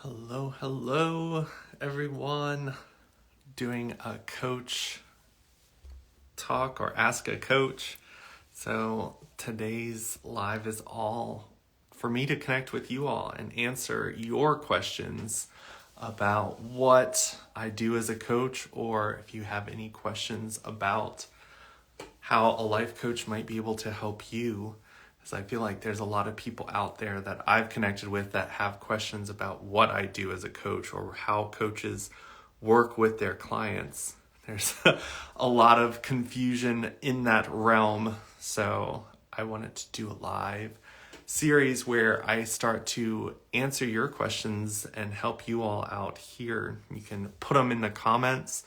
Hello, everyone. Doing a coach talk or ask a coach. So today's live is all for me to connect with you all and answer your questions about what I do as a coach, or if you have any questions about how a life coach might be able to help you. Because I feel like there's a lot of people out there that I've connected with that have questions about what I do as a coach or how coaches work with their clients. There's a lot of confusion in that realm. So I wanted to do a live series where I start to answer your questions and help you all out here. You can put them in the comments,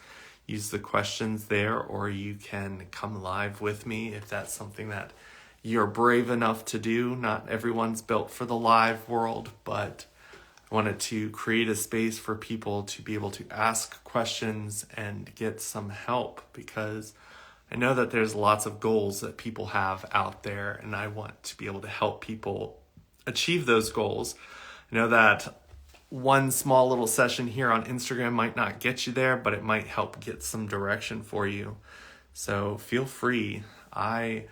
use the questions there, or you can come live with me if that's something that you're brave enough to do. Not everyone's built for the live world, but I wanted to create a space for people to be able to ask questions and get some help, because I know that there's lots of goals that people have out there, and I want to be able to help people achieve those goals. I know that one small little session here on Instagram might not get you there, but it might help get some direction for you. So feel free. I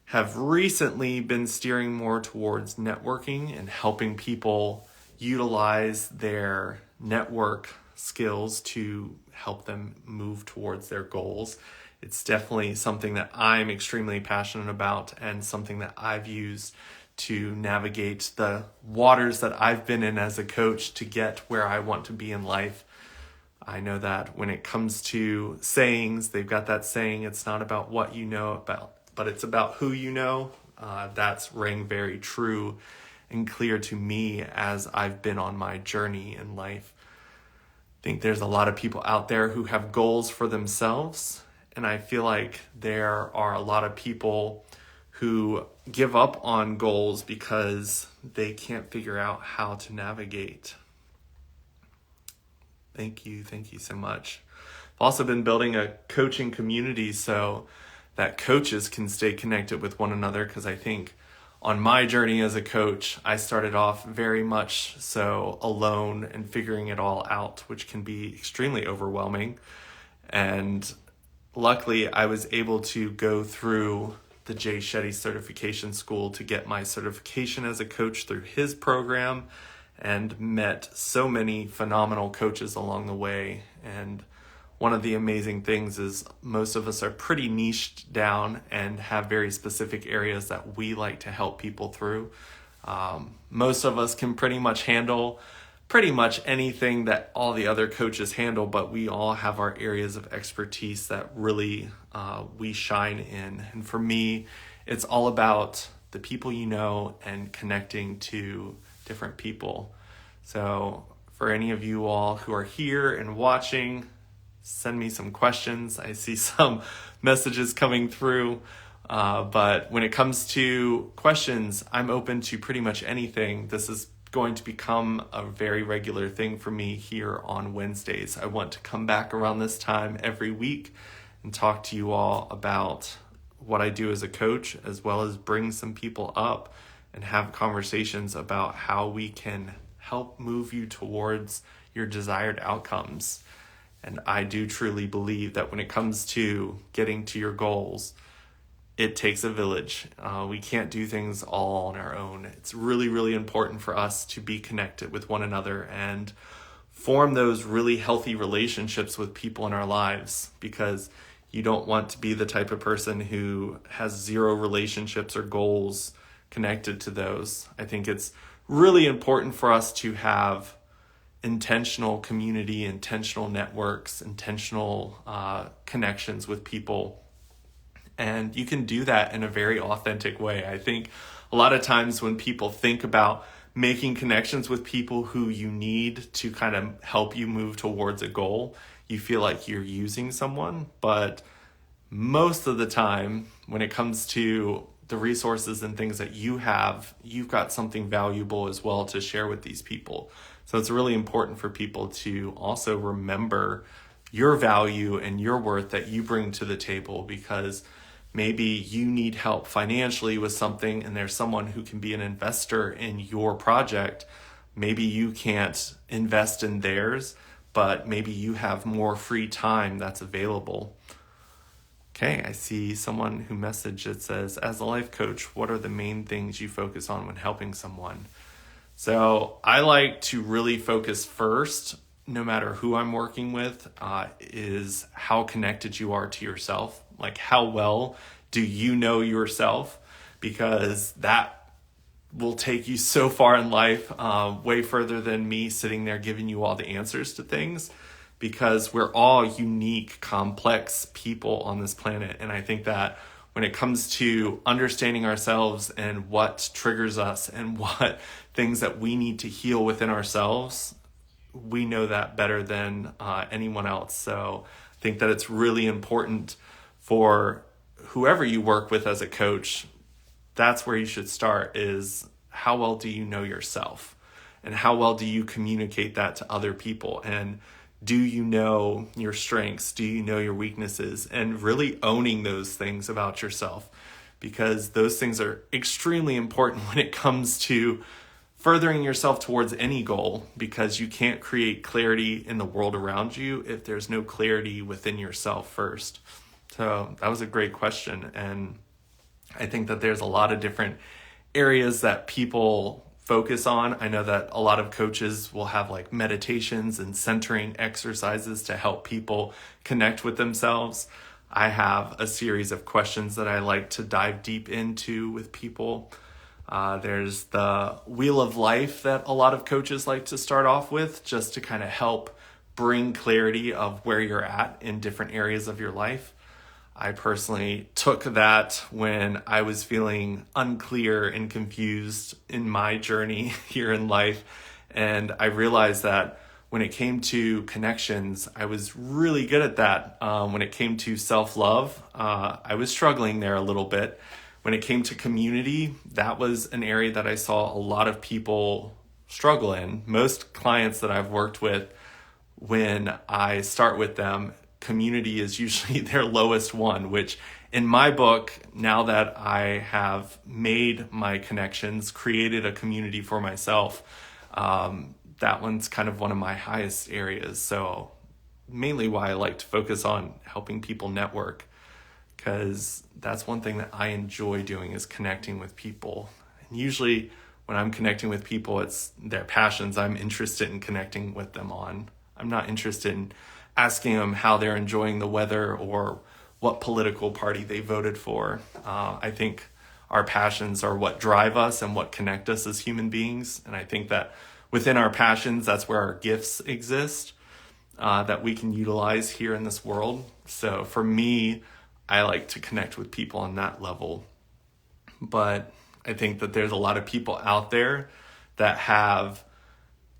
have recently been steering more towards networking and helping people utilize their network skills to help them move towards their goals. It's definitely something that I'm extremely passionate about and something that I've used to navigate the waters that I've been in as a coach to get where I want to be in life. I know that when it comes to sayings, they've got that saying, it's not about what you know about, but it's about who you know. That's rang very true and clear to me as I've been on my journey in life. I think there's a lot of people out there who have goals for themselves, and I feel like there are a lot of people who give up on goals because they can't figure out how to navigate. Thank you so much. I've also been building a coaching community so that coaches can stay connected with one another, because I think on my journey as a coach, I started off very much so alone and figuring it all out, which can be extremely overwhelming. And luckily, I was able to go through the Jay Shetty certification school to get my certification as a coach through his program, and met so many phenomenal coaches along the way. And one of the amazing things is most of us are pretty niched down and have very specific areas that we like to help people through. Most of us can pretty much handle pretty much anything that all the other coaches handle, but we all have our areas of expertise that really we shine in. And for me, it's all about the people you know and connecting to different people. So for any of you all who are here and watching, send me some questions. I see some messages coming through. But when it comes to questions, I'm open to pretty much anything. This is going to become a very regular thing for me here on Wednesdays. I want to come back around this time every week and talk to you all about what I do as a coach, as well as bring some people up and have conversations about how we can help move you towards your desired outcomes. And I do truly believe that when it comes to getting to your goals, it takes a village. We can't do things all on our own. It's really, really important for us to be connected with one another and form those really healthy relationships with people in our lives, because you don't want to be the type of person who has zero relationships or goals connected to those. I think it's really important for us to have intentional community, intentional networks, intentional connections with people. And you can do that in a very authentic way. I think a lot of times when people think about making connections with people who you need to kind of help you move towards a goal, you feel like you're using someone. But most of the time, when it comes to the resources and things that you have, you've got something valuable as well to share with these people. So it's really important for people to also remember your value and your worth that you bring to the table, because maybe you need help financially with something and there's someone who can be an investor in your project, maybe you can't invest in theirs, but maybe you have more free time that's available. Okay, I see someone who messaged. It says, as a life coach, what are the main things you focus on when helping someone? So I like to really focus first, no matter who I'm working with, is how connected you are to yourself. Like, how well do you know yourself? Because that will take you so far in life, way further than me sitting there giving you all the answers to things, because we're all unique, complex people on this planet. And I think that when it comes to understanding ourselves and what triggers us and what things that we need to heal within ourselves, we know that better than anyone else. So I think that it's really important for whoever you work with as a coach. That's where you should start, is how well do you know yourself, and how well do you communicate that to other people, and do you know your strengths? Do you know your weaknesses? And really owning those things about yourself, because those things are extremely important when it comes to furthering yourself towards any goal, because you can't create clarity in the world around you if there's no clarity within yourself first. So that was a great question. And I think that there's a lot of different areas that people focus on. I know that a lot of coaches will have like meditations and centering exercises to help people connect with themselves. I have a series of questions that I like to dive deep into with people. There's the wheel of life that a lot of coaches like to start off with, just to kind of help bring clarity of where you're at in different areas of your life. I personally took that when I was feeling unclear and confused in my journey here in life. And I realized that when it came to connections, I was really good at that. When it came to self-love, I was struggling there a little bit. When it came to community, that was an area that I saw a lot of people struggle in. Most clients that I've worked with, when I start with them, community is usually their lowest one, which in my book, now that I have made my connections, created a community for myself, that one's kind of one of my highest areas. So mainly why I like to focus on helping people network, because that's one thing that I enjoy doing, is connecting with people. And usually when I'm connecting with people, it's their passions I'm interested in connecting with them on. I'm not interested in asking them how they're enjoying the weather or what political party they voted for. I think our passions are what drive us and what connect us as human beings. And I think that within our passions, that's where our gifts exist, that we can utilize here in this world. So for me, I like to connect with people on that level. But I think that there's a lot of people out there that have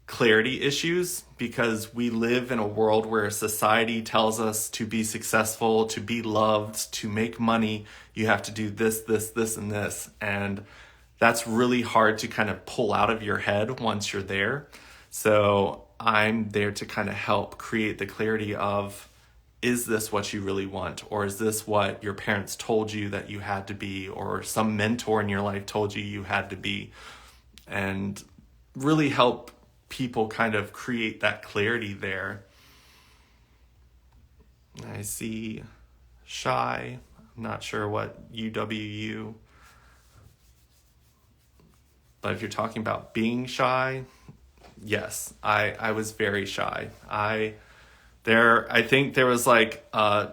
clarity issues, because we live in a world where society tells us to be successful, to be loved, to make money, you have to do this, this, this, and this. And that's really hard to kind of pull out of your head once you're there. So I'm there to kind of help create the clarity of, is this what you really want? Or is this what your parents told you that you had to be, or some mentor in your life told you you had to be? And really help people kind of create that clarity there. I see shy. I'm not sure what UWU, but if you're talking about being shy, yes, I was very shy. I think there was like a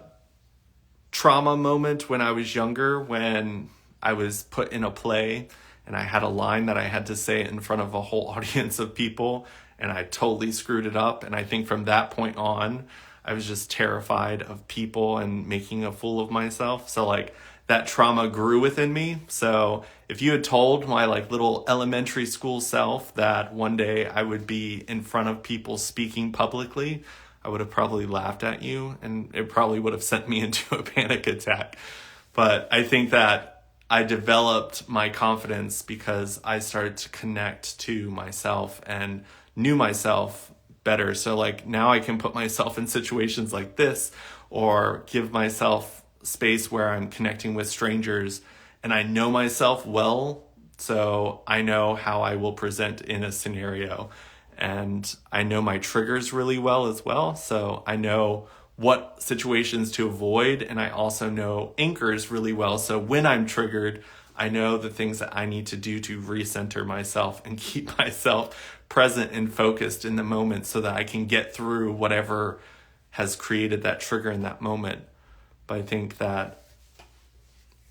trauma moment when I was younger, when I was put in a play and I had a line that I had to say in front of a whole audience of people, and I totally screwed it up. And I think from that point on, I was just terrified of people and making a fool of myself. So like that trauma grew within me. So if you had told my like little elementary school self that one day I would be in front of people speaking publicly, I would have probably laughed at you, and it probably would have sent me into a panic attack. But I think that I developed my confidence because I started to connect to myself and knew myself better. So like now I can put myself in situations like this, or give myself space where I'm connecting with strangers and I know myself well So I know how I will present in a scenario, and I know my triggers really well as well. So I know what situations to avoid, and I also know anchors really well. So when I'm triggered, I know the things that I need to do to recenter myself and keep myself present and focused in the moment so that I can get through whatever has created that trigger in that moment. But I think that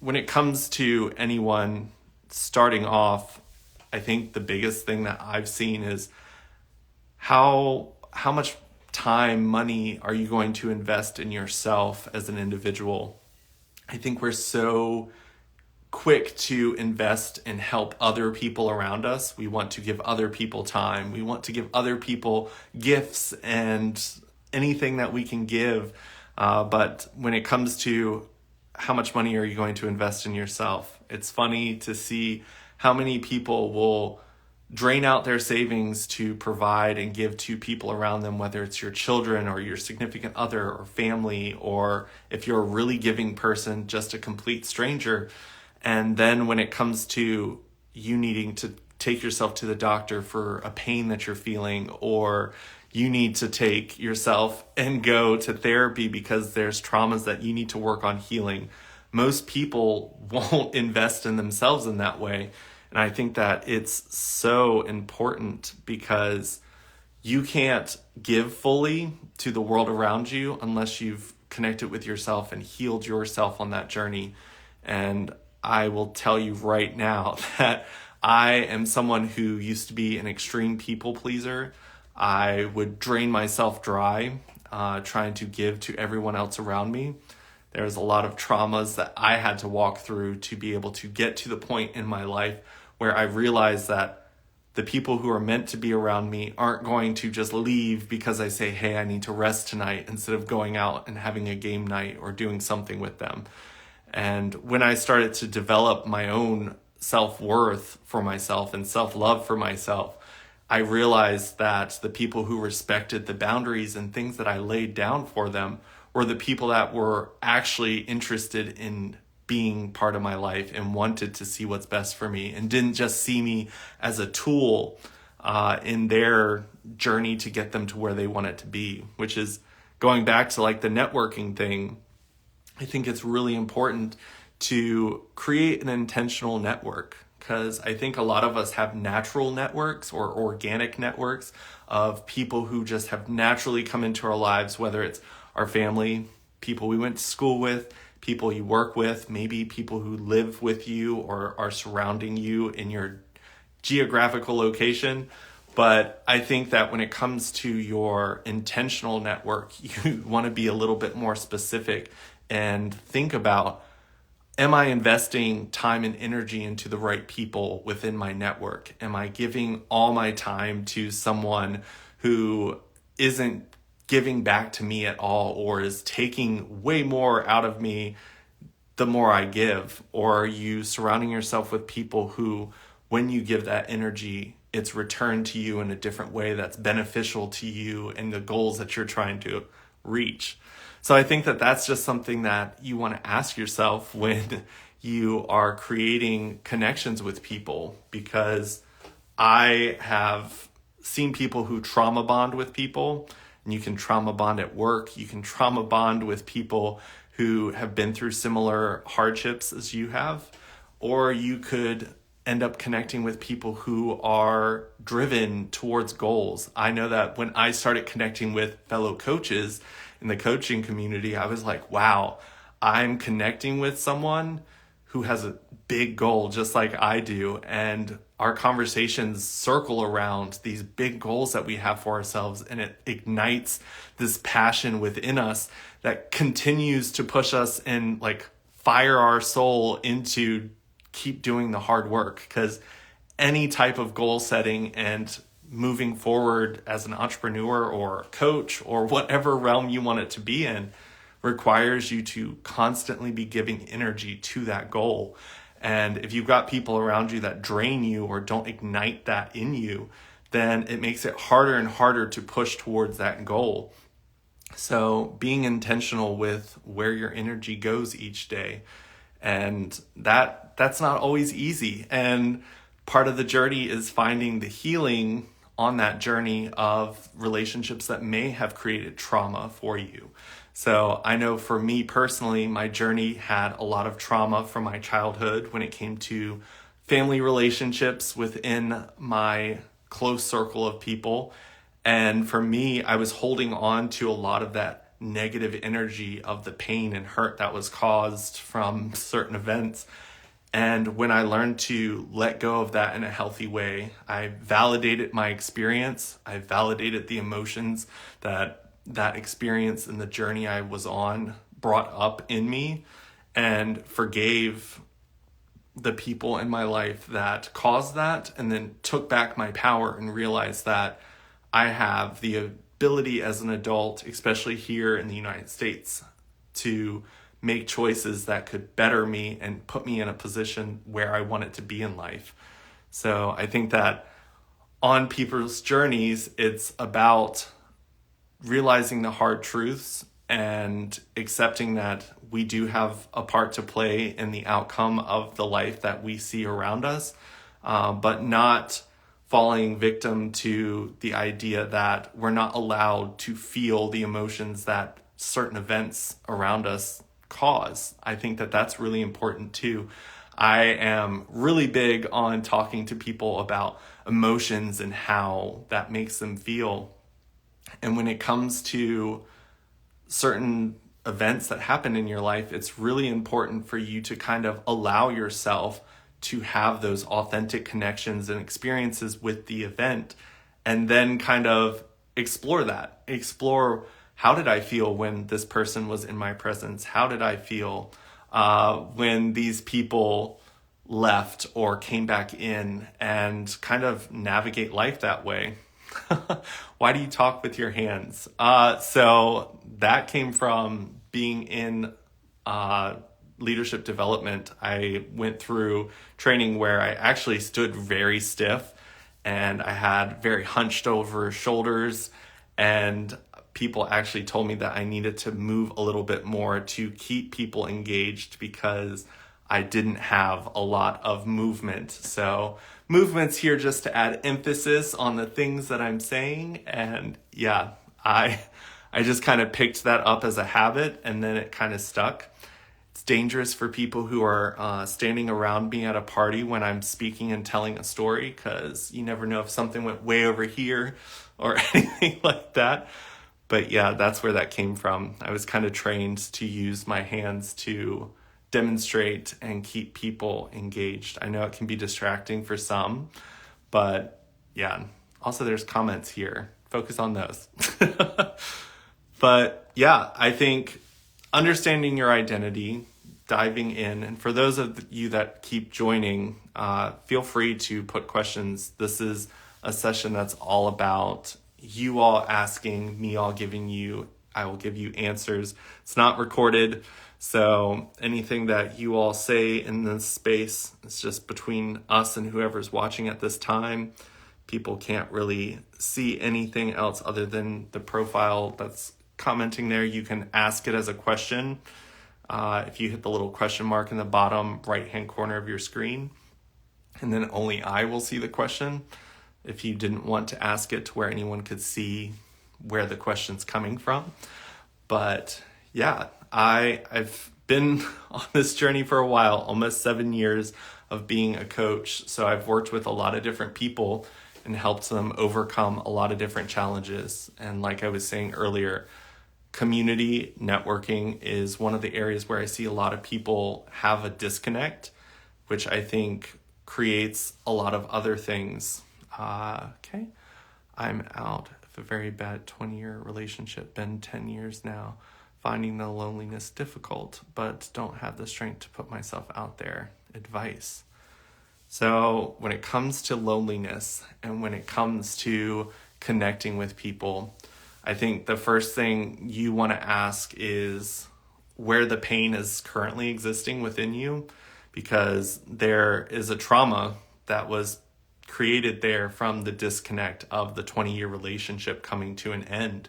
when it comes to anyone starting off, I think the biggest thing that I've seen is how much time, money are you going to invest in yourself as an individual? I think we're so quick to invest and help other people around us. We want to give other people time. We want to give other people gifts and anything that we can give. But when it comes to how much money are you going to invest in yourself, it's funny to see how many people will drain out their savings to provide and give to people around them, whether it's your children or your significant other or family, or if you're a really giving person, just a complete stranger. And then when it comes to you needing to take yourself to the doctor for a pain that you're feeling, or you need to take yourself and go to therapy because there's traumas that you need to work on healing, most people won't invest in themselves in that way. And I think that it's so important because you can't give fully to the world around you unless you've connected with yourself and healed yourself on that journey. And I will tell you right now that I am someone who used to be an extreme people pleaser. I would drain myself dry, trying to give to everyone else around me. There's a lot of traumas that I had to walk through to be able to get to the point in my life where I realized that the people who are meant to be around me aren't going to just leave because I say, hey, I need to rest tonight, instead of going out and having a game night or doing something with them. And when I started to develop my own self-worth for myself and self-love for myself, I realized that the people who respected the boundaries and things that I laid down for them were the people that were actually interested in being part of my life and wanted to see what's best for me and didn't just see me as a tool in their journey to get them to where they want it to be, which is going back to like the networking thing. I think it's really important to create an intentional network, because I think a lot of us have natural networks or organic networks of people who just have naturally come into our lives, whether it's our family, people we went to school with, people you work with, maybe people who live with you or are surrounding you in your geographical location. But I think that when it comes to your intentional network, you want to be a little bit more specific and think about, am I investing time and energy into the right people within my network? Am I giving all my time to someone who isn't giving back to me at all, or is taking way more out of me the more I give? Or are you surrounding yourself with people who, when you give that energy, it's returned to you in a different way that's beneficial to you and the goals that you're trying to reach? So I think that that's just something that you want to ask yourself when you are creating connections with people, because I have seen people who trauma bond with people, and you can trauma bond at work. You can trauma bond with people who have been through similar hardships as you have, or you could end up connecting with people who are driven towards goals. I know that when I started connecting with fellow coaches in the coaching community, I was like, wow, I'm connecting with someone who has a big goal just like I do. And our conversations circle around these big goals that we have for ourselves. And it ignites this passion within us that continues to push us and like fire our soul into keep doing the hard work. Because any type of goal setting and moving forward as an entrepreneur or coach or whatever realm you want it to be in requires you to constantly be giving energy to that goal. And if you've got people around you that drain you or don't ignite that in you, then it makes it harder and harder to push towards that goal. So being intentional with where your energy goes each day And that's not always easy. And part of the journey is finding the healing on that journey of relationships that may have created trauma for you. So I know for me personally, my journey had a lot of trauma from my childhood when it came to family relationships within my close circle of people. And for me, I was holding on to a lot of that negative energy of the pain and hurt that was caused from certain events. And when I learned to let go of that in a healthy way, I validated my experience. I validated the emotions that experience and the journey I was on brought up in me, and forgave the people in my life that caused that, and then took back my power and realized that I have the ability as an adult, especially here in the United States, to make choices that could better me and put me in a position where I wanted to be in life. So I think that on people's journeys, it's about realizing the hard truths and accepting that we do have a part to play in the outcome of the life that we see around us, but not falling victim to the idea that we're not allowed to feel the emotions that certain events around us cause. I think that that's really important too. I am really big on talking to people about emotions and how that makes them feel. And when it comes to certain events that happen in your life, it's really important for you to kind of allow yourself to have those authentic connections and experiences with the event, and then kind of explore that. Explore, how did I feel when this person was in my presence? How did I feel when these people left or came back in, and kind of navigate life that way. Why do you talk with your hands? So that came from being in leadership development. I went through training where I actually stood very stiff, and I had very hunched over shoulders, and people actually told me that I needed to move a little bit more to keep people engaged, because I didn't have a lot of movement. So movement's here just to add emphasis on the things that I'm saying. And yeah, I just kind of picked that up as a habit, and then it kind of stuck. It's dangerous for people who are standing around me at a party when I'm speaking and telling a story, because you never know if something went way over here or anything like that. But yeah, that's where that came from. I was kind of trained to use my hands to demonstrate and keep people engaged. I know it can be distracting for some, but yeah. Also, there's comments here. Focus on those. But yeah, I think understanding your identity, diving in, and for those of you that keep joining, feel free to put questions. This is a session that's all about you all asking, me all giving you, I will give you answers. It's not recorded, so anything that you all say in this space is just between us and whoever's watching at this time. People can't really see anything else other than the profile that's commenting there. You can ask it as a question. If you hit the little question mark in the bottom right-hand corner of your screen, and then only I will see the question. If you didn't want to ask it to where anyone could see where the question's coming from. But yeah, I've been on this journey for a while, almost 7 years of being a coach. So I've worked with a lot of different people and helped them overcome a lot of different challenges. And like I was saying earlier, community networking is one of the areas where I see a lot of people have a disconnect, which I think creates a lot of other things. Okay, I'm out of a very bad 20-year relationship, been 10 years now, finding the loneliness difficult, but don't have the strength to put myself out there. Advice. So when it comes to loneliness and when it comes to connecting with people, I think the first thing you want to ask is where the pain is currently existing within you, because there is a trauma that was created there from the disconnect of the 20-year relationship coming to an end.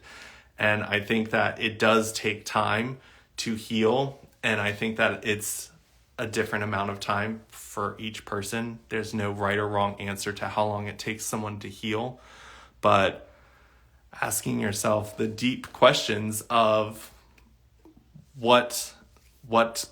And I think that it does take time to heal. And I think that it's a different amount of time for each person. There's no right or wrong answer to how long it takes someone to heal, but asking yourself the deep questions of what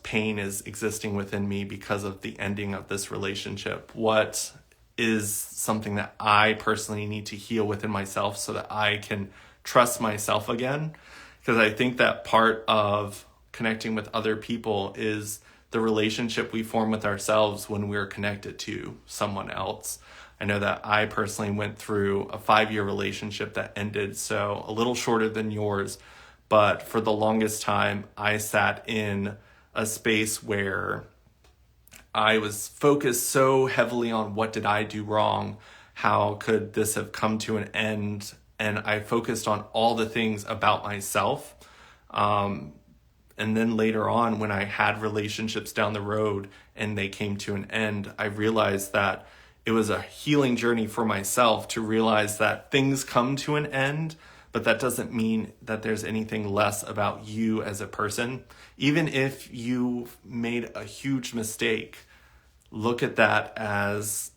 pain is existing within me because of the ending of this relationship? What is something that I personally need to heal within myself so that I can trust myself again? Because I think that part of connecting with other people is the relationship we form with ourselves when we're connected to someone else. I know that I personally went through a 5-year relationship that ended, so a little shorter than yours, but for the longest time, I sat in a space where I was focused so heavily on what did I do wrong? How could this have come to an end? And I focused on all the things about myself. And then later on, when I had relationships down the road and they came to an end, I realized that it was a healing journey for myself to realize that things come to an end, but that doesn't mean that there's anything less about you as a person. Even if you made a huge mistake, look at that as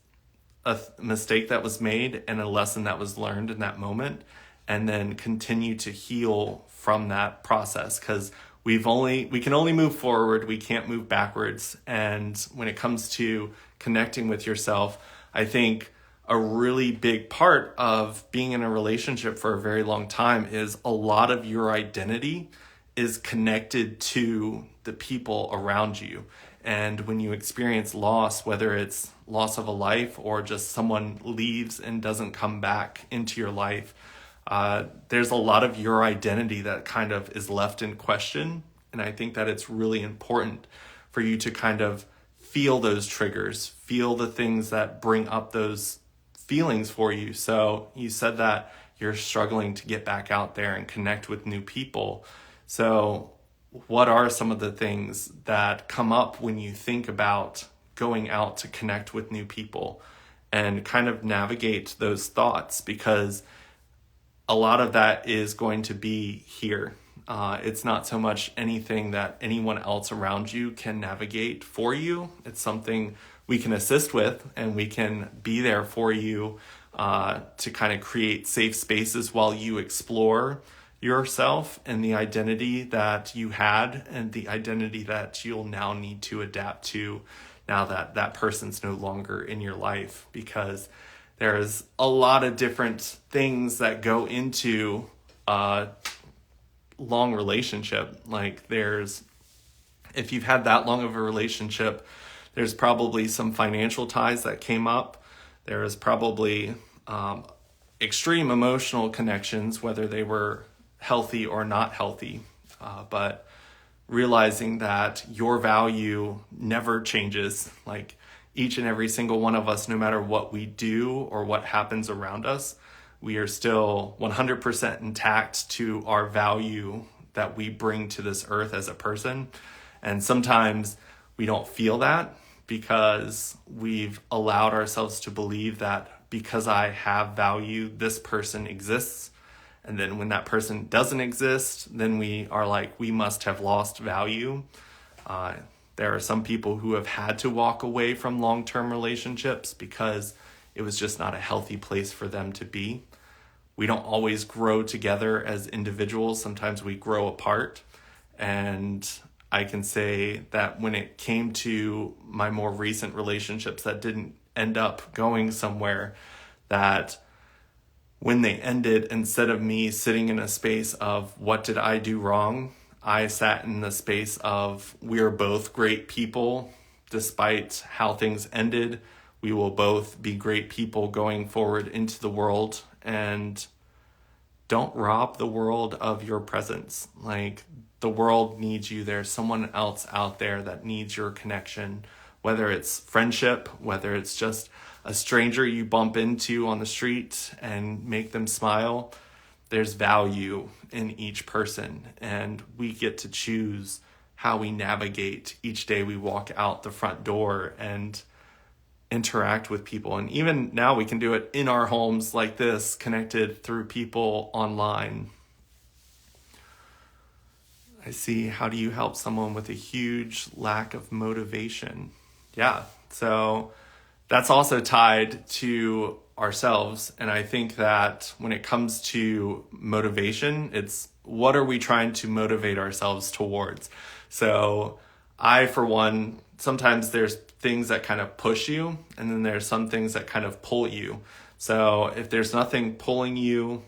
a mistake that was made and a lesson that was learned in that moment, and then continue to heal from that process, because we can only move forward. We can't move backwards. And when it comes to connecting with yourself, I think a really big part of being in a relationship for a very long time is a lot of your identity is connected to the people around you. And when you experience loss, whether it's loss of a life or just someone leaves and doesn't come back into your life, there's a lot of your identity that kind of is left in question. And I think that it's really important for you to kind of feel those triggers, feel the things that bring up those feelings for you. So you said that you're struggling to get back out there and connect with new people. So what are some of the things that come up when you think about going out to connect with new people and kind of navigate those thoughts? Because a lot of that is going to be here. It's not so much anything that anyone else around you can navigate for you. It's something we can assist with, and we can be there for you to kind of create safe spaces while you explore yourself and the identity that you had and the identity that you'll now need to adapt to now that that person's no longer in your life. Because there's a lot of different things that go into a long relationship. Like if you've had that long of a relationship, there's probably some financial ties that came up. There is probably extreme emotional connections, whether they were healthy or not healthy. But realizing that your value never changes. Like each and every single one of us, no matter what we do or what happens around us, we are still 100% intact to our value that we bring to this earth as a person. And sometimes we don't feel that because we've allowed ourselves to believe that because I have value, this person exists. And then when that person doesn't exist, then we are like, we must have lost value. There are some people who have had to walk away from long-term relationships because it was just not a healthy place for them to be. We don't always grow together as individuals. Sometimes we grow apart. And I can say that when it came to my more recent relationships that didn't end up going somewhere, that when they ended, instead of me sitting in a space of what did I do wrong, I sat in the space of we are both great people. Despite how things ended, we will both be great people going forward into the world. And don't rob the world of your presence. Like, the world needs you. There's someone else out there that needs your connection, whether it's friendship, whether it's just a stranger you bump into on the street and make them smile. There's value in each person, and we get to choose how we navigate each day we walk out the front door and interact with people. And even now we can do it in our homes like this, connected through people online. I see. How do you help someone with a huge lack of motivation? Yeah. So that's also tied to ourselves. And I think that when it comes to motivation, it's what are we trying to motivate ourselves towards? So I, for one, sometimes there's things that kind of push you, and then there's some things that kind of pull you. So if there's nothing pulling you,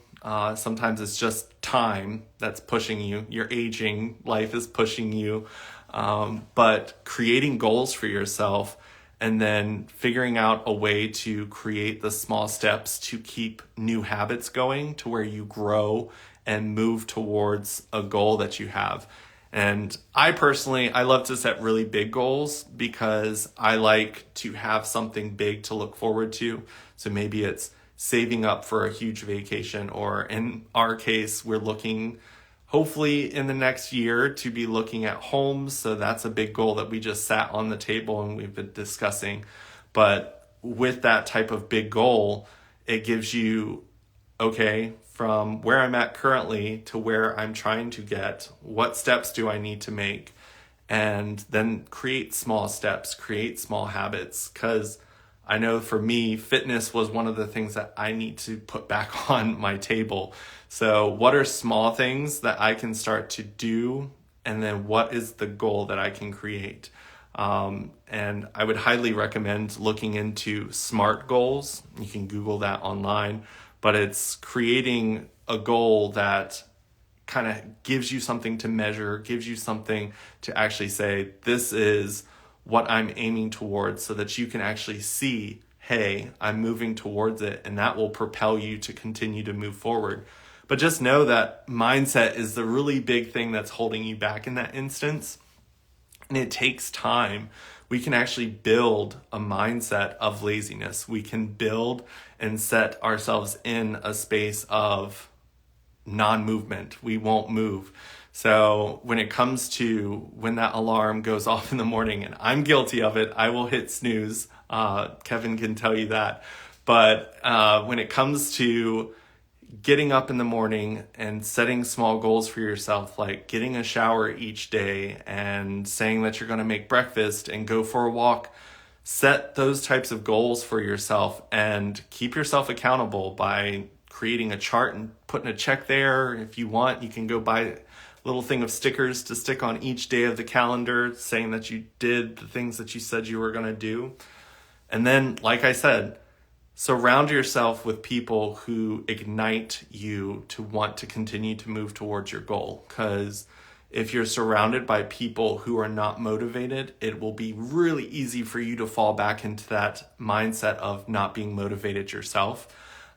sometimes it's just time that's pushing you. You're aging, life is pushing you. But creating goals for yourself and then figuring out a way to create the small steps to keep new habits going to where you grow and move towards a goal that you have. And I personally, I love to set really big goals because I like to have something big to look forward to. So maybe it's saving up for a huge vacation, or in our case, we're looking hopefully in the next year to be looking at homes. So that's a big goal that we just sat on the table and we've been discussing. But with that type of big goal, it gives you, okay, from where I'm at currently to where I'm trying to get, what steps do I need to make? And then create small steps, create small habits. Because I know for me, fitness was one of the things that I need to put back on my table. So what are small things that I can start to do? And then what is the goal that I can create? And I would highly recommend looking into SMART goals. You can Google that online, but it's creating a goal that kind of gives you something to measure, gives you something to actually say, this is what I'm aiming towards, so that you can actually see, hey, I'm moving towards it, and that will propel you to continue to move forward. But just know that mindset is the really big thing that's holding you back in that instance. And it takes time. We can actually build a mindset of laziness. We can build and set ourselves in a space of non-movement. We won't move. So when it comes to when that alarm goes off in the morning, and I'm guilty of it, I will hit snooze. Kevin can tell you that. But when it comes to getting up in the morning and setting small goals for yourself, like getting a shower each day and saying that you're going to make breakfast and go for a walk, set those types of goals for yourself and keep yourself accountable by creating a chart and putting a check there. If you want, you can go buy a little thing of stickers to stick on each day of the calendar saying that you did the things that you said you were going to do. And then, like I said, surround yourself with people who ignite you to want to continue to move towards your goal. Because if you're surrounded by people who are not motivated, it will be really easy for you to fall back into that mindset of not being motivated yourself.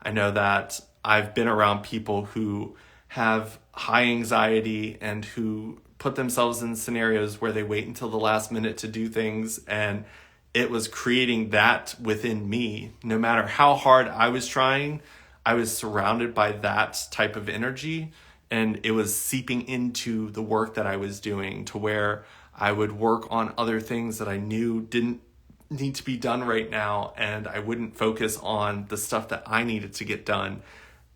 I know that I've been around people who have high anxiety and who put themselves in scenarios where they wait until the last minute to do things, and it was creating that within me. No matter how hard I was trying, I was surrounded by that type of energy, and it was seeping into the work that I was doing to where I would work on other things that I knew didn't need to be done right now, and I wouldn't focus on the stuff that I needed to get done,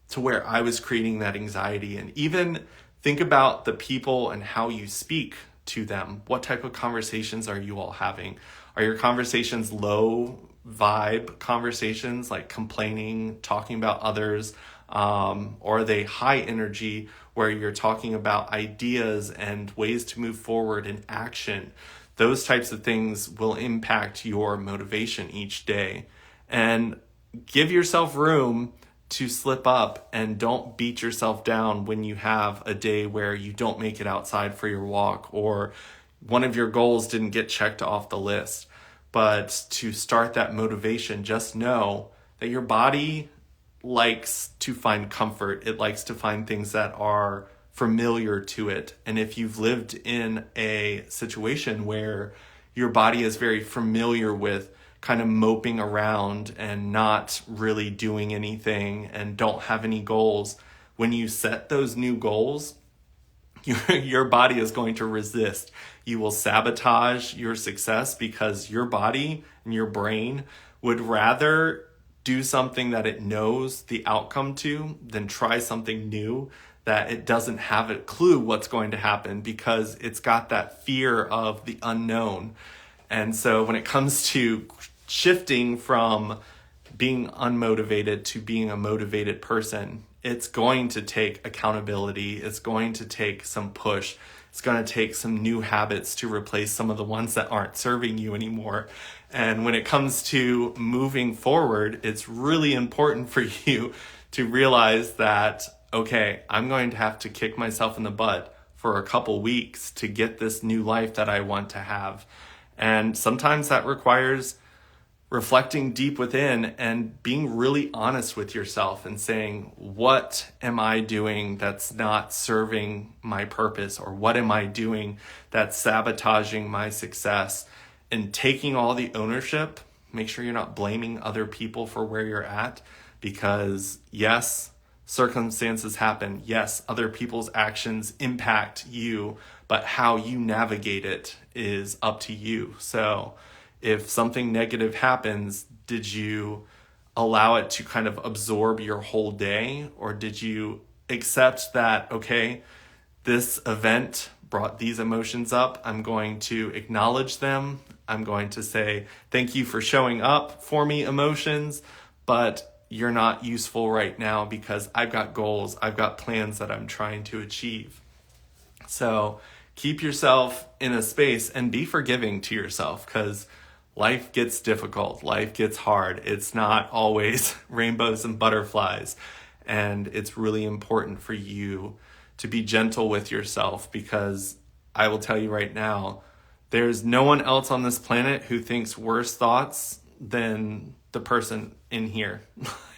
to where I was creating that anxiety. And even think about the people and how you speak to them. What type of conversations are you all having? Are your conversations low vibe conversations, like complaining, talking about others? Or are they high energy where you're talking about ideas and ways to move forward in action? Those types of things will impact your motivation each day. And give yourself room to slip up, and don't beat yourself down when you have a day where you don't make it outside for your walk or one of your goals didn't get checked off the list. But to start that motivation, just know that your body likes to find comfort. It likes to find things that are familiar to it. And if you've lived in a situation where your body is very familiar with kind of moping around and not really doing anything and don't have any goals, when you set those new goals, your body is going to resist. You will sabotage your success because your body and your brain would rather do something that it knows the outcome to than try something new that it doesn't have a clue what's going to happen because it's got that fear of the unknown. And so when it comes to shifting from being unmotivated to being a motivated person, it's going to take accountability. It's going to take some push. It's going to take some new habits to replace some of the ones that aren't serving you anymore. And when it comes to moving forward, it's really important for you to realize that, okay, I'm going to have to kick myself in the butt for a couple weeks to get this new life that I want to have. And sometimes that requires reflecting deep within and being really honest with yourself and saying, what am I doing that's not serving my purpose? Or what am I doing that's sabotaging my success? And taking all the ownership, make sure you're not blaming other people for where you're at, because yes, circumstances happen. Yes, other people's actions impact you, but how you navigate it is up to you. So if something negative happens, did you allow it to kind of absorb your whole day? Or did you accept that, okay, this event brought these emotions up. I'm going to acknowledge them. I'm going to say, thank you for showing up for me, emotions, but you're not useful right now because I've got goals. I've got plans that I'm trying to achieve. So keep yourself in a space and be forgiving to yourself, because life gets difficult. Life gets hard. It's not always rainbows and butterflies. And it's really important for you to be gentle with yourself, because I will tell you right now, there's no one else on this planet who thinks worse thoughts than the person in here.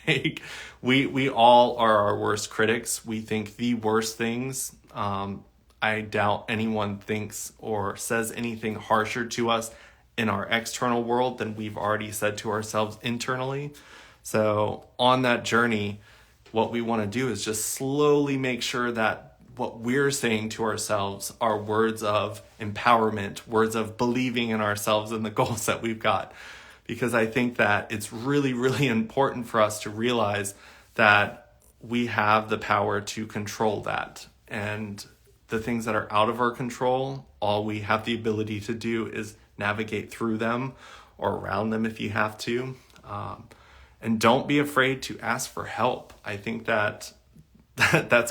Like we all are our worst critics. We think the worst things. I doubt anyone thinks or says anything harsher to us in our external world than we've already said to ourselves internally. So on that journey, what we want to do is just slowly make sure that what we're saying to ourselves are words of empowerment, words of believing in ourselves and the goals that we've got. Because I think that it's really, really important for us to realize that we have the power to control that. And the things that are out of our control, all we have the ability to do is navigate through them or around them if you have to. And don't be afraid to ask for help. I think that's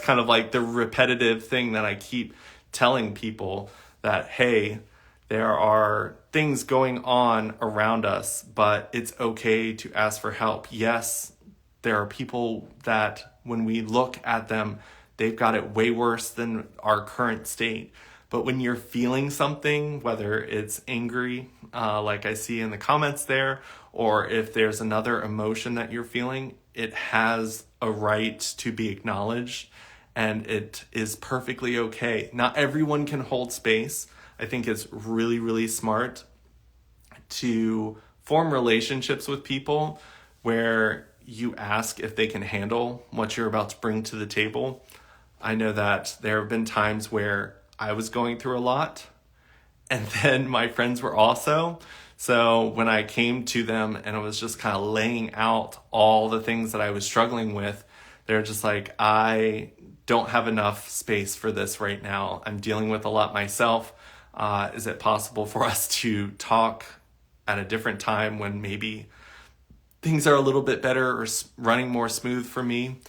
kind of like the repetitive thing that I keep telling people, that, hey, there are things going on around us, but it's okay to ask for help. Yes, there are people that when we look at them, they've got it way worse than our current state. But when you're feeling something, whether it's angry, like I see in the comments there, or if there's another emotion that you're feeling, it has a right to be acknowledged, and it is perfectly okay. Not everyone can hold space. I think it's really, really smart to form relationships with people where you ask if they can handle what you're about to bring to the table. I know that there have been times where I was going through a lot, and then my friends were also. So when I came to them and I was just kind of laying out all the things that I was struggling with, they're just like, I don't have enough space for this right now. I'm dealing with a lot myself. Is it possible for us to talk at a different time when maybe things are a little bit better or running more smooth for me?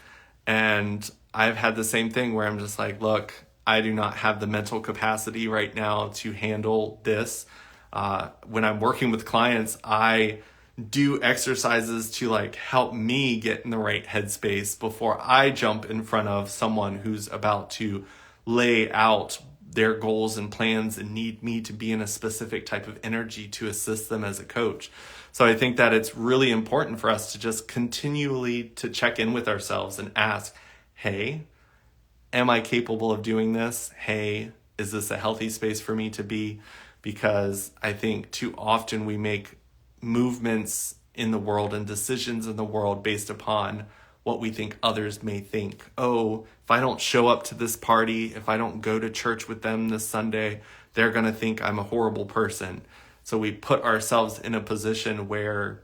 And I've had the same thing where I'm just like, look, I do not have the mental capacity right now to handle this. When I'm working with clients, I do exercises to like help me get in the right headspace before I jump in front of someone who's about to lay out their goals and plans and need me to be in a specific type of energy to assist them as a coach. So I think that it's really important for us to just continually to check in with ourselves and ask, hey, am I capable of doing this? Hey, is this a healthy space for me to be? Because I think too often we make movements in the world and decisions in the world based upon what we think others may think. Oh, if I don't show up to this party, if I don't go to church with them this Sunday, they're going to think I'm a horrible person. So we put ourselves in a position where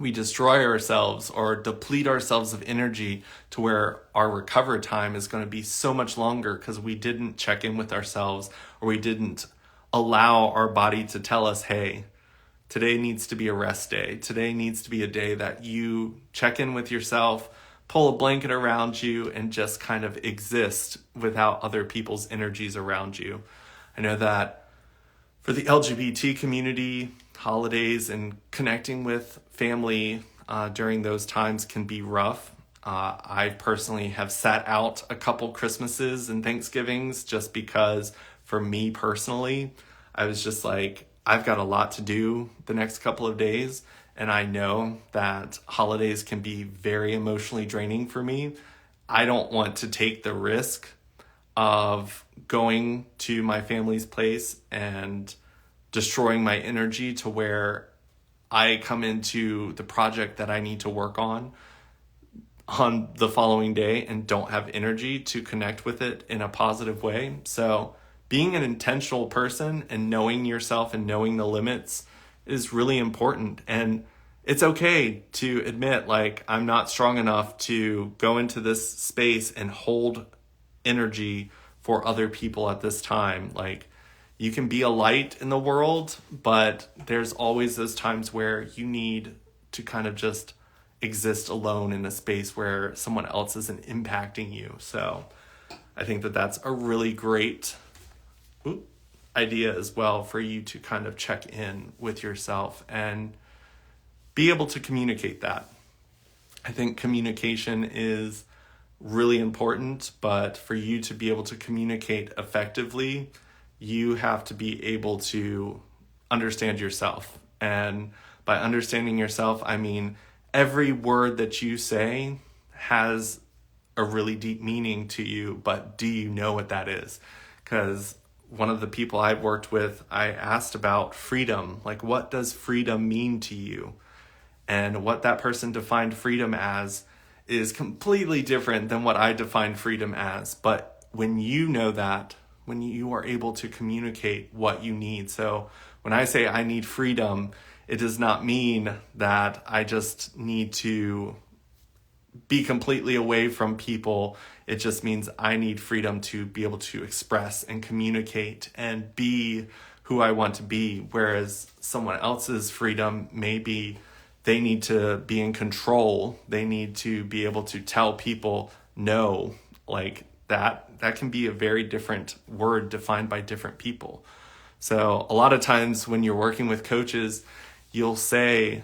we destroy ourselves or deplete ourselves of energy to where our recover time is going to be so much longer because we didn't check in with ourselves, or we didn't allow our body to tell us, hey, today needs to be a rest day. Today needs to be a day that you check in with yourself, pull a blanket around you, and just kind of exist without other people's energies around you. I know that for the LGBT community, holidays and connecting with family during those times can be rough. I personally have sat out a couple Christmases and Thanksgivings just because for me personally, I was just like, I've got a lot to do the next couple of days. And I know that holidays can be very emotionally draining for me. I don't want to take the risk of going to my family's place and destroying my energy to where I come into the project that I need to work on the following day and don't have energy to connect with it in a positive way. So being an intentional person and knowing yourself and knowing the limits is really important. And it's okay to admit, like, I'm not strong enough to go into this space and hold energy for other people at this time. Like, you can be a light in the world, but there's always those times where you need to kind of just exist alone in a space where someone else isn't impacting you. So I think that that's a really great idea as well for you to kind of check in with yourself and be able to communicate that. I think communication is really important, but for you to be able to communicate effectively, you have to be able to understand yourself. And by understanding yourself, I mean every word that you say has a really deep meaning to you, but do you know what that is? Because one of the people I've worked with, I asked about freedom. Like, what does freedom mean to you? And what that person defined freedom as is completely different than what I defined freedom as. But when you know that, when you are able to communicate what you need. So when I say I need freedom, it does not mean that I just need to be completely away from people. It just means I need freedom to be able to express and communicate and be who I want to be. Whereas someone else's freedom may be they need to be in control. They need to be able to tell people no. Like that can be a very different word defined by different people. So a lot of times when you're working with coaches, you'll say,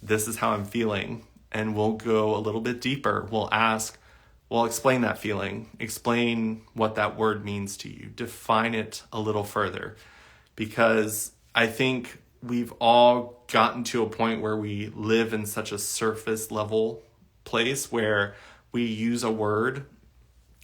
this is how I'm feeling. And we'll go a little bit deeper. We'll ask, well, explain that feeling. Explain what that word means to you. Define it a little further. Because I think we've all gotten to a point where we live in such a surface level place where we use a word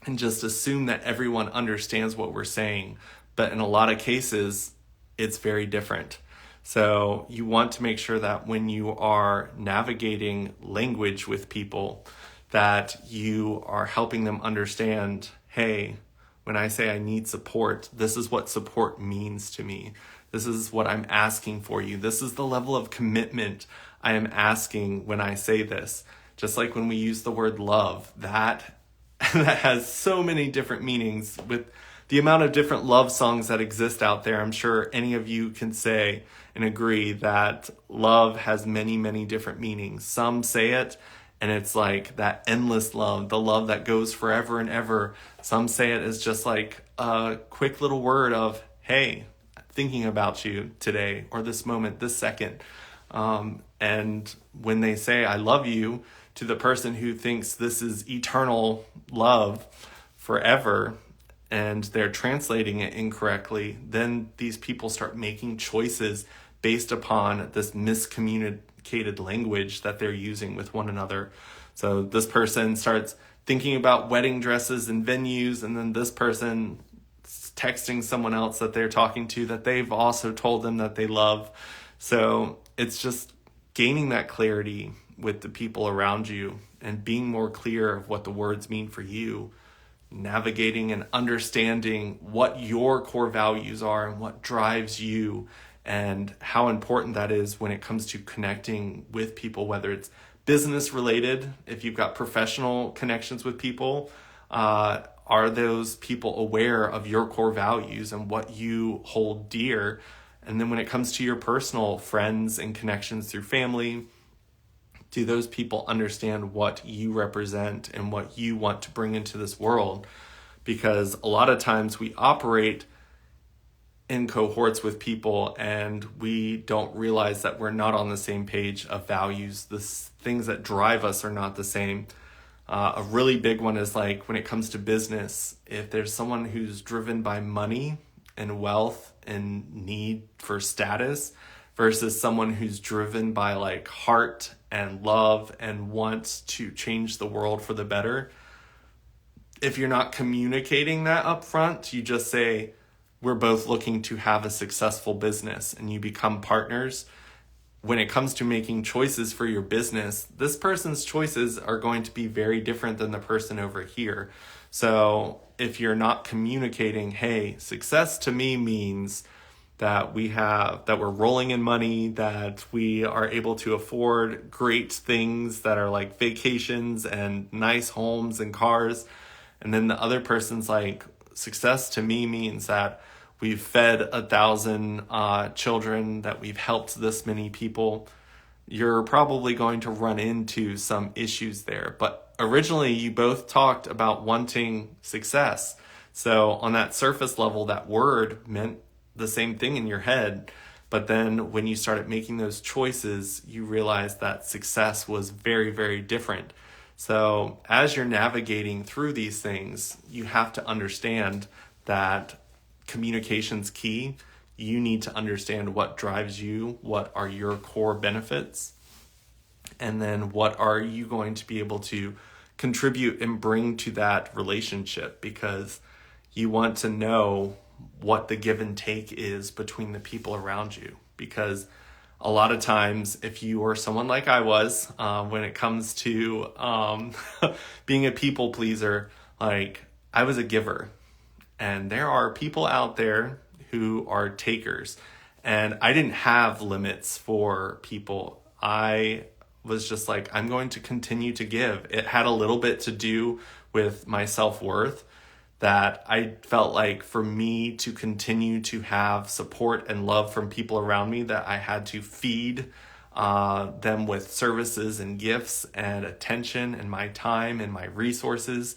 and just assume that everyone understands what we're saying. But in a lot of cases, it's very different. So you want to make sure that when you are navigating language with people, that you are helping them understand, hey, when I say I need support, this is what support means to me. This is what I'm asking for you. This is the level of commitment I am asking when I say this. Just like when we use the word love, that has so many different meanings. With the amount of different love songs that exist out there, I'm sure any of you can say and agree that love has many, many different meanings. Some say it and it's like that endless love, the love that goes forever and ever. Some say it as just like a quick little word of, hey, thinking about you today or this moment, this second. And when they say I love you to the person who thinks this is eternal love forever, and they're translating it incorrectly, then these people start making choices based upon this miscommunicated language that they're using with one another. So this person starts thinking about wedding dresses and venues, and then this person texting someone else that they're talking to that they've also told them that they love. So it's just gaining that clarity with the people around you and being more clear of what the words mean for you, navigating and understanding what your core values are and what drives you, and how important that is when it comes to connecting with people, whether it's business related, if you've got professional connections with people, are those people aware of your core values and what you hold dear? And then when it comes to your personal friends and connections through family, do those people understand what you represent and what you want to bring into this world? Because a lot of times we operate in cohorts with people and we don't realize that we're not on the same page of values. The things that drive us are not the same. A really big one is like when it comes to business, if there's someone who's driven by money and wealth and need for status versus someone who's driven by like heart and love and wants to change the world for the better, if you're not communicating that up front, you just say, we're both looking to have a successful business, and you become partners. When it comes to making choices for your business, this person's choices are going to be very different than the person over here. So if you're not communicating, hey, success to me means that we're rolling in money, that we are able to afford great things that are like vacations and nice homes and cars. And then the other person's like, success to me means that we've fed 1,000 children, that we've helped this many people. You're probably going to run into some issues there. But originally you both talked about wanting success. So on that surface level, that word meant the same thing in your head. But then when you started making those choices, you realized that success was very, very different. So as you're navigating through these things, you have to understand that communication's key. You need to understand what drives you, what are your core benefits, and then what are you going to be able to contribute and bring to that relationship, because you want to know what the give and take is between the people around you. Because a lot of times, if you are someone like I was, when it comes to being a people pleaser, like I was a giver. And there are people out there who are takers. And I didn't have limits for people. I was just like, I'm going to continue to give. It had a little bit to do with my self-worth, that I felt like for me to continue to have support and love from people around me, that I had to feed them with services and gifts and attention and my time and my resources.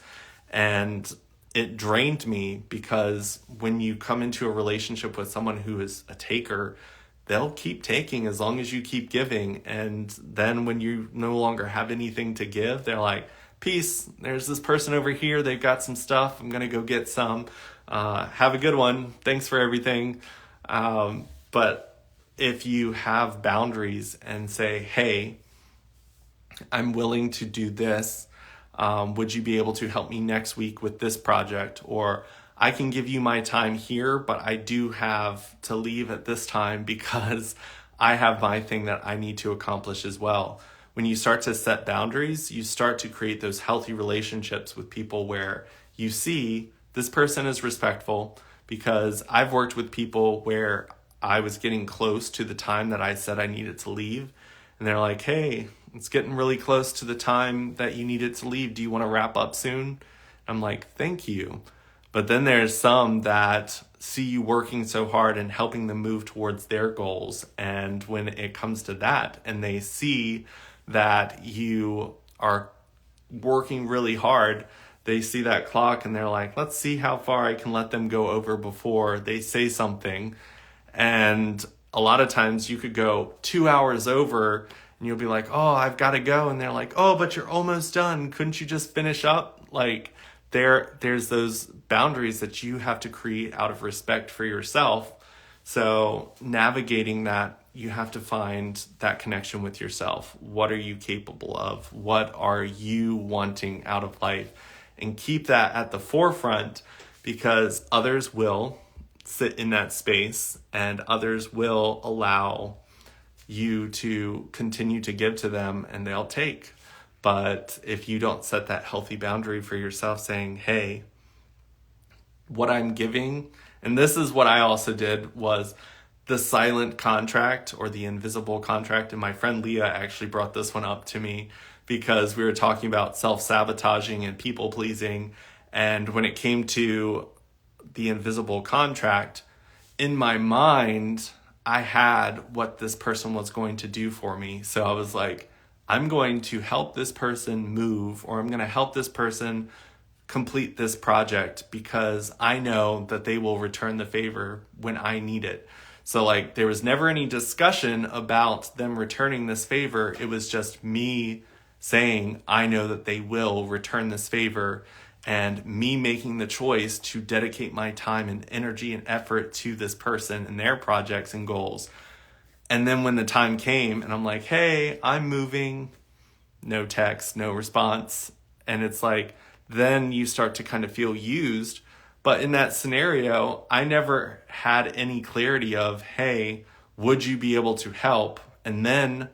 And it drained me, because when you come into a relationship with someone who is a taker, they'll keep taking as long as you keep giving. And then when you no longer have anything to give, they're like, peace, there's this person over here, they've got some stuff, I'm gonna go get some, have a good one, thanks for everything. But if you have boundaries and say, hey, I'm willing to do this, would you be able to help me next week with this project? Or I can give you my time here, but I do have to leave at this time because I have my thing that I need to accomplish as well. When you start to set boundaries, you start to create those healthy relationships with people where you see this person is respectful. Because I've worked with people where I was getting close to the time that I said I needed to leave. And they're like, hey, it's getting really close to the time that you needed to leave. Do you want to wrap up soon? I'm like, thank you. But then there's some that see you working so hard and helping them move towards their goals. And when it comes to that, and they see that you are working really hard, they see that clock and they're like, let's see how far I can let them go over before they say something. And a lot of times you could go 2 hours over and you'll be like, oh, I've got to go. And they're like, oh, but you're almost done. Couldn't you just finish up? Like there's those boundaries that you have to create out of respect for yourself. So navigating that, you have to find that connection with yourself. What are you capable of? What are you wanting out of life? And keep that at the forefront, because others will sit in that space and others will allow you to continue to give to them and they'll take. But if you don't set that healthy boundary for yourself, saying, hey, what I'm giving, and this is what I also did, was the silent contract or the invisible contract. And my friend Leah actually brought this one up to me because we were talking about self-sabotaging and people-pleasing. And when it came to the invisible contract, in my mind, I had what this person was going to do for me. So I was like, I'm going to help this person move, or I'm going to help this person complete this project because I know that they will return the favor when I need it. So like there was never any discussion about them returning this favor. It was just me saying, I know that they will return this favor, and me making the choice to dedicate my time and energy and effort to this person and their projects and goals. And then when the time came and I'm like, hey, I'm moving, no text, no response. And it's like, then you start to kind of feel used. But in that scenario, I never had any clarity of, hey, would you be able to help? And then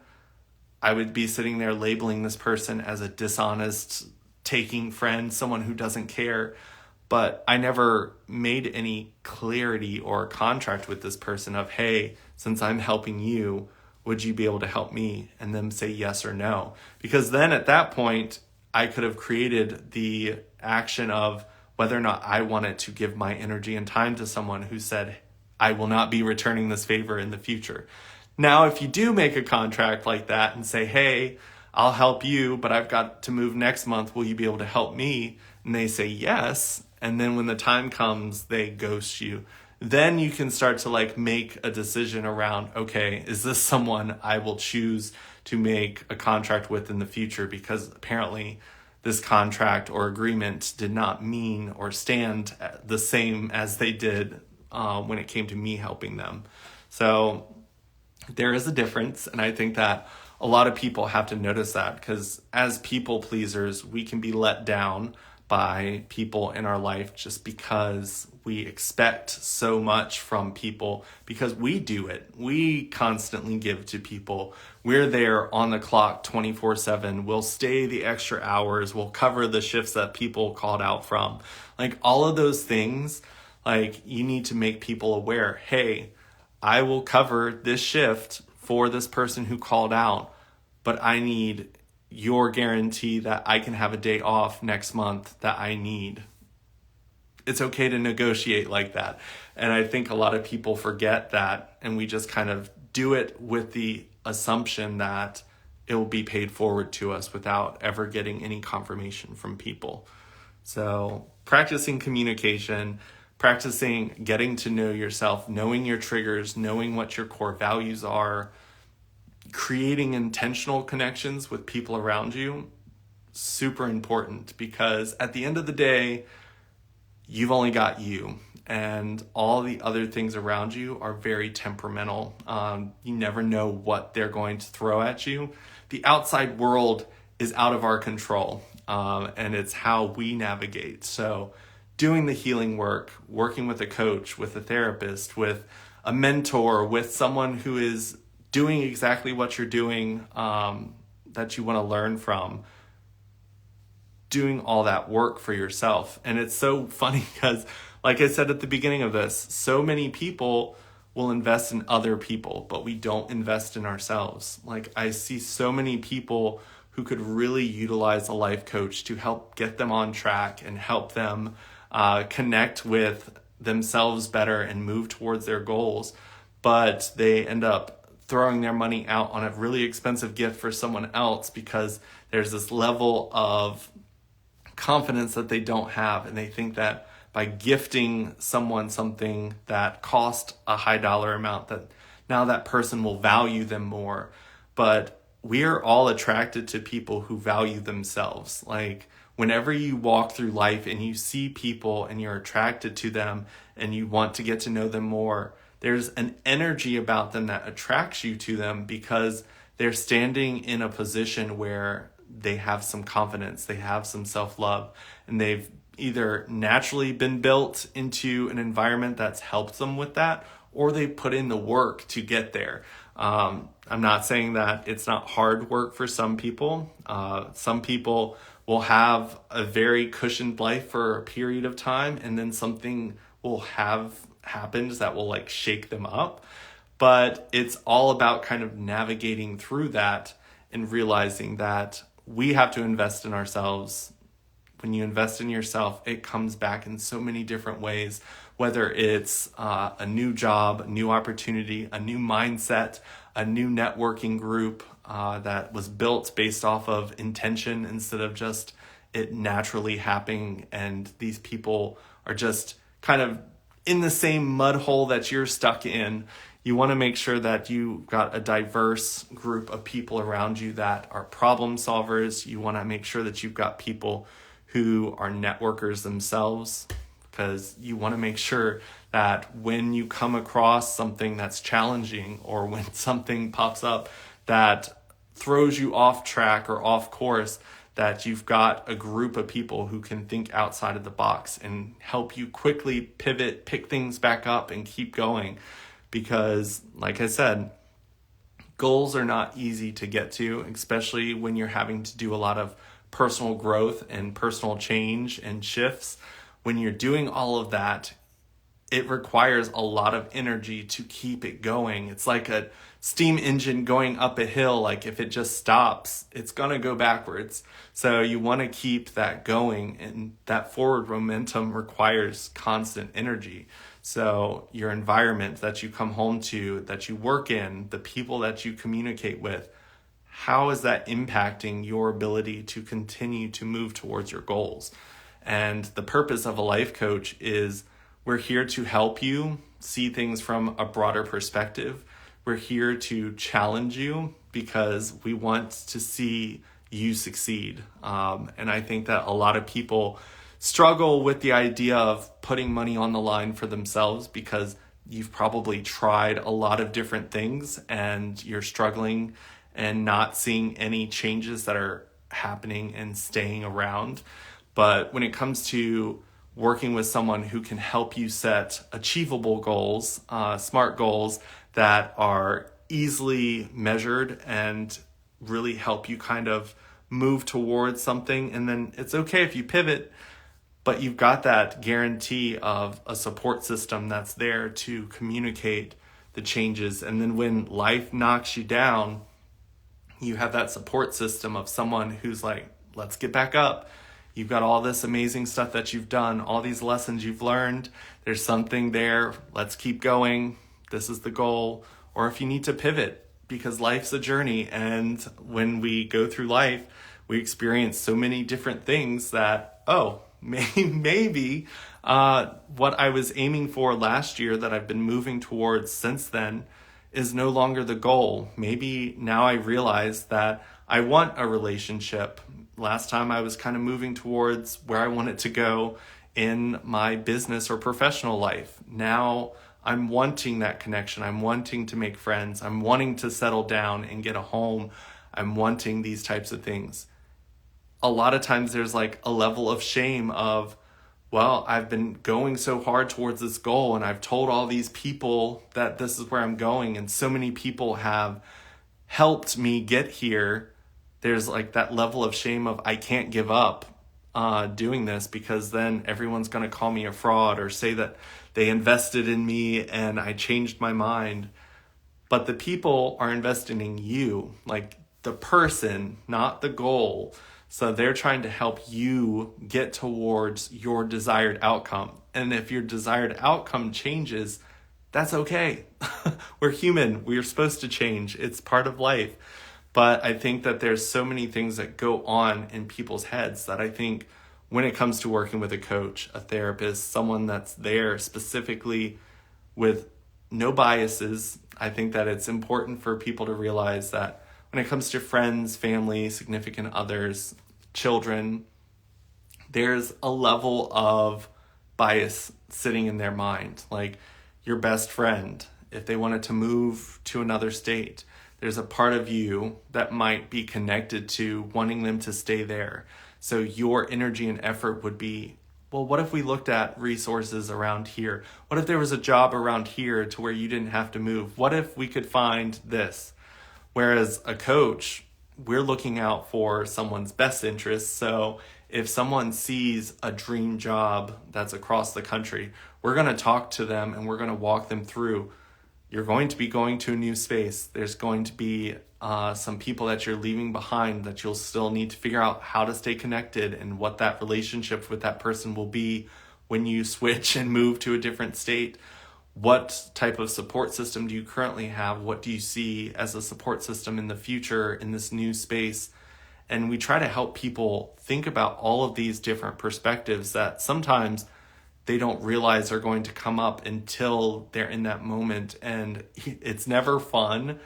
I would be sitting there labeling this person as a dishonest, taking friend, someone who doesn't care. But I never made any clarity or contract with this person of, hey, since I'm helping you, would you be able to help me? And them say yes or no. Because then at that point, I could have created the action of whether or not I wanted to give my energy and time to someone who said, I will not be returning this favor in the future. Now, if you do make a contract like that and say, hey, I'll help you, but I've got to move next month, will you be able to help me? And they say yes. And then when the time comes, they ghost you. Then you can start to like make a decision around, okay, is this someone I will choose to make a contract with in the future? Because apparently this contract or agreement did not mean or stand the same as they did when it came to me helping them. So there is a difference. And I think that a lot of people have to notice that, because as people pleasers, we can be let down by people in our life just because we expect so much from people, because we do it. We constantly give to people. We're there on the clock 24/7. We'll stay the extra hours. We'll cover the shifts that people called out from. Like all of those things, like you need to make people aware, hey, I will cover this shift for this person who called out, but I need your guarantee that I can have a day off next month that I need. It's okay to negotiate like that. And I think a lot of people forget that, and we just kind of do it with the assumption that it will be paid forward to us without ever getting any confirmation from people. So practicing communication, practicing getting to know yourself, knowing your triggers, knowing what your core values are, creating intentional connections with people around you, super important, because at the end of the day, you've only got you, and all the other things around you are very temperamental. You never know what they're going to throw at you. The outside world is out of our control, and it's how we navigate. So doing the healing work, working with a coach, with a therapist, with a mentor, with someone who is doing exactly what you're doing, that you want to learn from, doing all that work for yourself. And it's so funny because, like I said at the beginning of this, so many people will invest in other people, but we don't invest in ourselves. Like I see so many people who could really utilize a life coach to help get them on track and help them connect with themselves better and move towards their goals. But they end up throwing their money out on a really expensive gift for someone else because there's this level of confidence that they don't have, and they think that by gifting someone something that cost a high dollar amount, that now that person will value them more. But we are all attracted to people who value themselves. Like whenever you walk through life and you see people and you're attracted to them and you want to get to know them more, there's an energy about them that attracts you to them because they're standing in a position where they have some confidence, they have some self-love, and they've either naturally been built into an environment that's helped them with that, or they put in the work to get there. I'm not saying that it's not hard work for some people. Some people will have a very cushioned life for a period of time, and then something will have happened that will like shake them up. But it's all about kind of navigating through that and realizing that we have to invest in ourselves. When you invest in yourself, it comes back in so many different ways, whether it's a new job, a new opportunity, a new mindset, a new networking group that was built based off of intention instead of just it naturally happening. And these people are just kind of in the same mud hole that you're stuck in. You want to make sure that you got a diverse group of people around you that are problem solvers. You want to make sure that you've got people who are networkers themselves, because you want to make sure that when you come across something that's challenging or when something pops up that throws you off track or off course, that you've got a group of people who can think outside of the box and help you quickly pivot, pick things back up and keep going. Because like I said, goals are not easy to get to, especially when you're having to do a lot of personal growth and personal change and shifts. When you're doing all of that, it requires a lot of energy to keep it going. It's like a steam engine going up a hill. Like if it just stops, it's going to go backwards. So you want to keep that going, and that forward momentum requires constant energy. So your environment that you come home to, that you work in, the people that you communicate with, how is that impacting your ability to continue to move towards your goals? And the purpose of a life coach is we're here to help you see things from a broader perspective. We're here to challenge you because we want to see you succeed. And I think that a lot of people struggle with the idea of putting money on the line for themselves because you've probably tried a lot of different things and you're struggling and not seeing any changes that are happening and staying around. But when it comes to working with someone who can help you set achievable goals, smart goals that are easily measured and really help you kind of move towards something, and then it's okay if you pivot, but you've got that guarantee of a support system that's there to communicate the changes. And then when life knocks you down, you have that support system of someone who's like, let's get back up. You've got all this amazing stuff that you've done, all these lessons you've learned. There's something there. Let's keep going. This is the goal. Or if you need to pivot, because life's a journey. And when we go through life, we experience so many different things that, maybe what I was aiming for last year that I've been moving towards since then is no longer the goal. Maybe now I realize that I want a relationship. Last time I was kind of moving towards where I want it to go in my business or professional life. Now I'm wanting that connection. I'm wanting to make friends. I'm wanting to settle down and get a home. I'm wanting these types of things. A lot of times there's like a level of shame of, well, I've been going so hard towards this goal and I've told all these people that this is where I'm going, and so many people have helped me get here. There's like that level of shame of I can't give up doing this, because then everyone's going to call me a fraud or say that they invested in me and I changed my mind. But the people are investing in you, like the person, not the goal. So they're trying to help you get towards your desired outcome. And if your desired outcome changes, that's okay. We're human. We're supposed to change. It's part of life. But I think that there's so many things that go on in people's heads that I think when it comes to working with a coach, a therapist, someone that's there specifically with no biases, I think that it's important for people to realize that when it comes to friends, family, significant others, children, there's a level of bias sitting in their mind. Like your best friend, if they wanted to move to another state, there's a part of you that might be connected to wanting them to stay there. So your energy and effort would be, well, what if we looked at resources around here? What if there was a job around here to where you didn't have to move? What if we could find this? Whereas a coach, we're looking out for someone's best interests. So if someone sees a dream job that's across the country, we're going to talk to them and we're going to walk them through. you're going to be going to a new space. There's going to be some people that you're leaving behind that you'll still need to figure out how to stay connected and what that relationship with that person will be when you switch and move to a different state. What type of support system do you currently have? What do you see as a support system in the future in this new space? And we try to help people think about all of these different perspectives that sometimes they don't realize are going to come up until they're in that moment. And it's never fun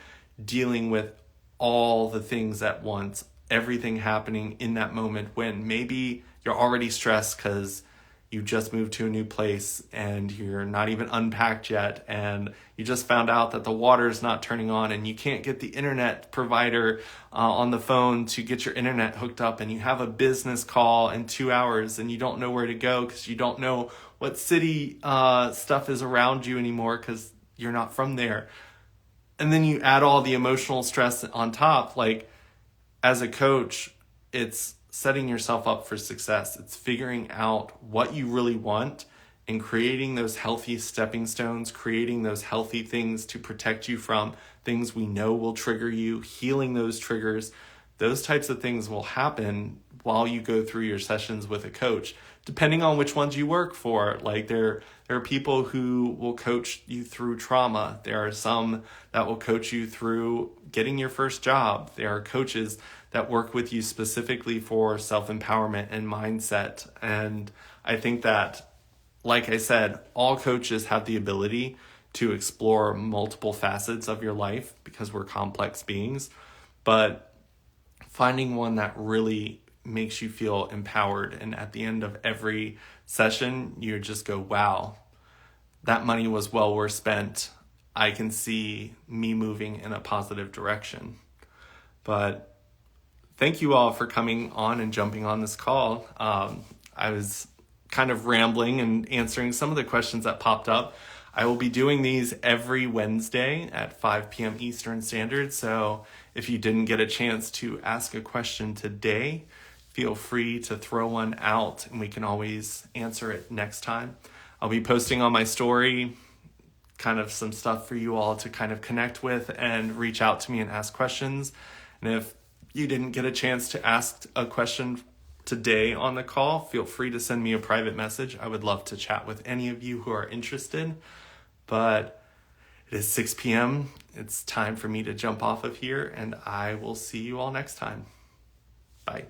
dealing with all the things at once, everything happening in that moment when maybe you're already stressed because you just moved to a new place and you're not even unpacked yet, and you just found out that the water's not turning on and you can't get the internet provider on the phone to get your internet hooked up, and you have a business call in 2 hours and you don't know where to go because you don't know what city stuff is around you anymore because you're not from there. And then you add all the emotional stress on top. Like, as a coach, it's setting yourself up for success. It's figuring out what you really want and creating those healthy stepping stones, creating those healthy things to protect you from things we know will trigger you, healing those triggers. Those types of things will happen while you go through your sessions with a coach, depending on which ones you work for. Like, there are people who will coach you through trauma. There are some that will coach you through getting your first job. There are coaches that work with you specifically for self-empowerment and mindset. And I think that, like I said, all coaches have the ability to explore multiple facets of your life because we're complex beings. But finding one that really makes you feel empowered, and at the end of every session, you just go, wow, that money was well worth spent. I can see me moving in a positive direction. But thank you all for coming on and jumping on this call. I was kind of rambling and answering some of the questions that popped up. I will be doing these every Wednesday at 5 p.m. Eastern Standard. So if you didn't get a chance to ask a question today, feel free to throw one out and we can always answer it next time. I'll be posting on my story kind of some stuff for you all to kind of connect with and reach out to me and ask questions. And if you didn't get a chance to ask a question today on the call, feel free to send me a private message. I would love to chat with any of you who are interested. But it is 6 p.m. It's time for me to jump off of here, and I will see you all next time. Bye.